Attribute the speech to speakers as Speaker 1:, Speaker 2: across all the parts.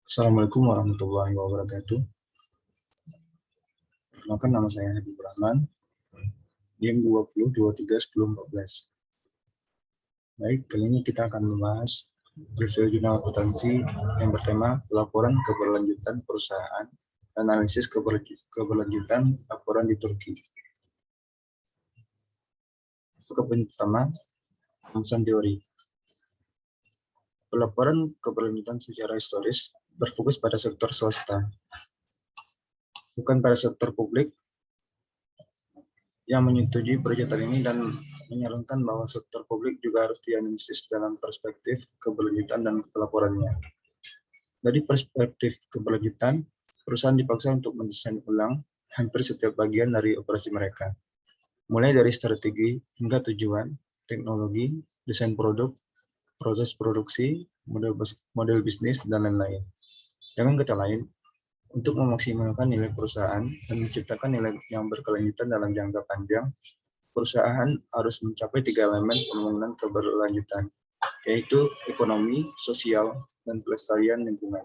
Speaker 1: Assalamualaikum warahmatullahi wabarakatuh. Perkenalkan, nama saya Habibur Rahman, NIM 20231014. Baik, kali ini kita akan membahas review jurnal akuntansi yang bertema laporan keberlanjutan perusahaan, analisis keberlanjutan laporan di Turki. Untuk poin pertama, rumusan teori. Pelaporan keberlanjutan secara historis berfokus pada sektor swasta, bukan pada sektor publik, yang menyetujui pernyataan ini dan menyarankan bahwa sektor publik juga harus dianalisis dalam perspektif keberlanjutan dan pelaporannya. Dari perspektif keberlanjutan, perusahaan dipaksa untuk mendesain ulang hampir setiap bagian dari operasi mereka, mulai dari strategi hingga tujuan, teknologi, desain produk, proses produksi, model bisnis, dan lain-lain. Dengan kata lain, untuk memaksimalkan nilai perusahaan dan menciptakan nilai yang berkelanjutan dalam jangka panjang, perusahaan harus mencapai 3 elemen pembangunan keberlanjutan, yaitu ekonomi, sosial, dan pelestarian lingkungan.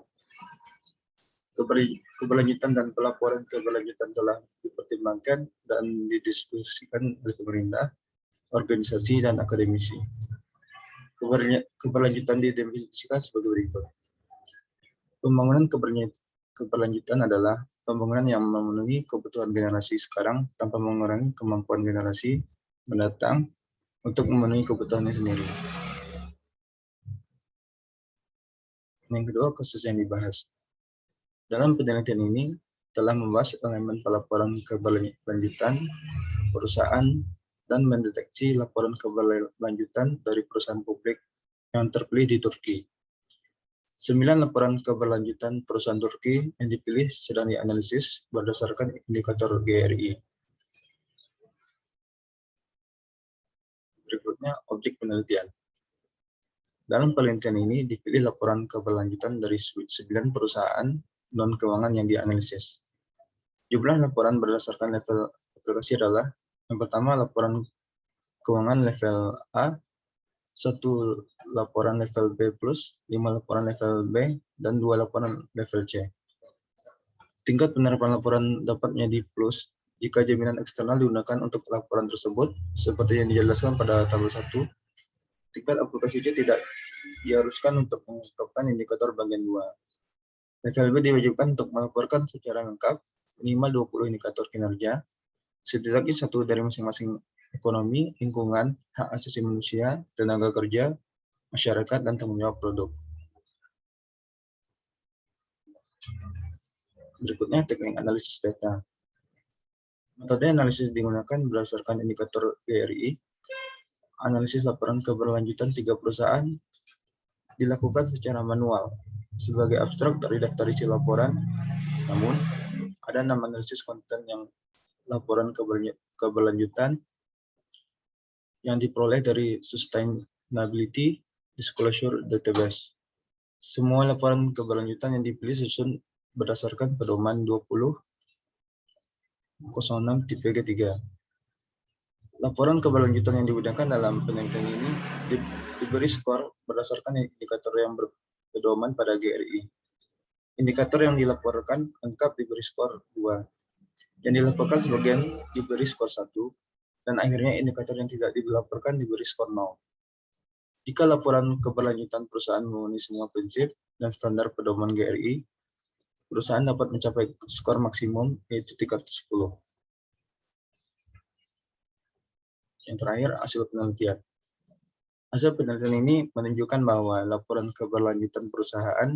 Speaker 1: Keberlanjutan dan pelaporan keberlanjutan telah dipertimbangkan dan didiskusikan oleh pemerintah, organisasi, dan akademisi. Keberlanjutan didefinisikan sebagai berikut. Pembangunan keberlanjutan adalah pembangunan yang memenuhi kebutuhan generasi sekarang tanpa mengurangi kemampuan generasi mendatang untuk memenuhi kebutuhannya sendiri. Yang kedua, kasus yang dibahas. Dalam penelitian ini telah membahas elemen pelaporan keberlanjutan perusahaan dan mendeteksi laporan keberlanjutan dari perusahaan publik yang terpilih di Turki. 9 laporan keberlanjutan perusahaan Turki yang dipilih sedang dianalisis berdasarkan indikator GRI. Berikutnya, objek penelitian. Dalam penelitian ini dipilih laporan keberlanjutan dari 9 perusahaan non-keuangan yang dianalisis. Jumlah laporan berdasarkan level aplikasi adalah: yang pertama, laporan keuangan level A, 1 laporan level B+, 5 laporan level B, dan 2 laporan level C. Tingkat penerapan laporan dapat menjadi plus jika jaminan eksternal digunakan untuk laporan tersebut, seperti yang dijelaskan pada tabel 1. Tingkat aplikasi C tidak diharuskan untuk mengungkapkan indikator bagian 2. Level B diwajibkan untuk melaporkan secara lengkap minimal 20 indikator kinerja, setidaknya 1 dari masing-masing ekonomi, lingkungan, hak asasi manusia, tenaga kerja, masyarakat, dan tanggung jawab produk. Berikutnya, teknik analisis data. Metode analisis digunakan berdasarkan indikator GRI. Analisis laporan keberlanjutan 3 perusahaan dilakukan secara manual. Sebagai abstrak dari daftar isi laporan, namun ada 6 analisis konten yang laporan keberlanjutan yang diperoleh dari Sustainability Disclosure Database. Semua laporan keberlanjutan yang dipilih susun berdasarkan pedoman 20.06 TPG 3. Laporan keberlanjutan yang digunakan dalam penelitian ini diberi skor berdasarkan indikator yang berpedoman pada GRI. Indikator yang dilaporkan lengkap diberi skor 2. Yang dilaporkan sebagian diberi skor 1. Dan akhirnya indikator yang tidak dilaporkan diberi skor 0. Jika laporan keberlanjutan perusahaan memenuhi semua prinsip dan standar pedoman GRI, perusahaan dapat mencapai skor maksimum yaitu 310. Yang terakhir, hasil penelitian. Hasil penelitian ini menunjukkan bahwa laporan keberlanjutan perusahaan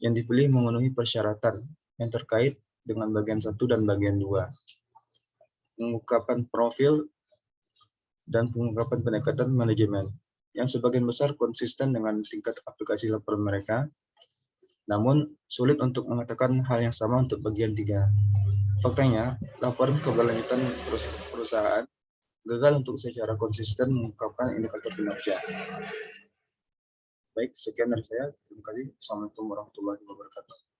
Speaker 1: yang dipilih memenuhi persyaratan yang terkait dengan bagian 1 dan bagian 2. Pengungkapan profil dan pengungkapan pendekatan manajemen yang sebagian besar konsisten dengan tingkat aplikasi laporan mereka, namun sulit untuk mengatakan hal yang sama untuk bagian 3. Faktanya, laporan keberlanjutan perusahaan gagal untuk secara konsisten mengungkapkan indikator kinerja. Baik, sekian dari saya. Terima kasih. Assalamualaikum warahmatullahi wabarakatuh.